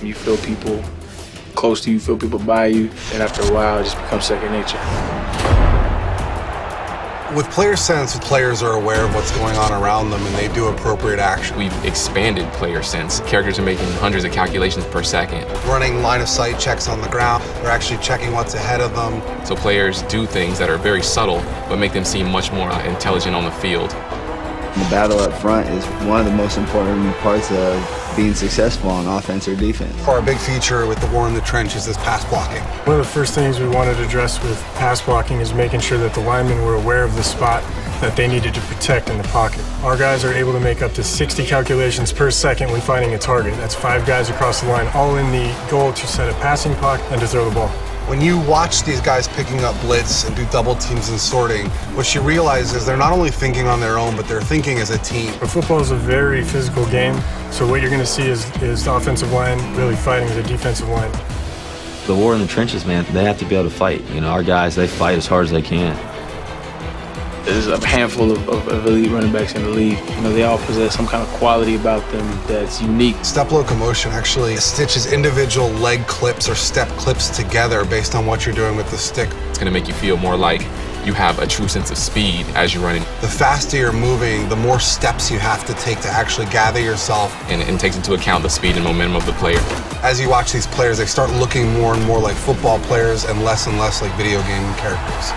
You feel people close to you, feel people by you, and after a while, it just becomes second nature. With player sense, players are aware of what's going on around them and they do appropriate action. We've expanded player sense. Characters are making hundreds of calculations per second. Running line of sight checks on the ground. They're actually checking what's ahead of them. So players do things that are very subtle, but make them seem much more intelligent on the field. The battle up front is one of the most important parts of being successful on offense or defense. Our big feature with the war in the trenches is pass blocking. One of the first things we wanted to address with pass blocking is making sure that the linemen were aware of the spot that they needed to protect in the pocket. Our guys are able to make up to 60 calculations per second when finding a target. That's 5 guys across the line, all in the goal to set a passing pocket and to throw the ball. When you watch these guys picking up blitz and do double teams and sorting, what you realize is they're not only thinking on their own, but they're thinking as a team. But football is a very physical game, so what you're going to see is the offensive line really fighting the defensive line. The war in the trenches, man, they have to be able to fight. You know, our guys, they fight as hard as they can. There's a handful of elite running backs in the league. You know, they all possess some kind of quality about them that's unique. Step locomotion actually stitches individual leg clips or step clips together based on what you're doing with the stick. It's going to make you feel more like you have a true sense of speed as you're running. The faster you're moving, the more steps you have to take to actually gather yourself. And takes into account the speed and momentum of the player. As you watch these players, they start looking more and more like football players and less like video game characters.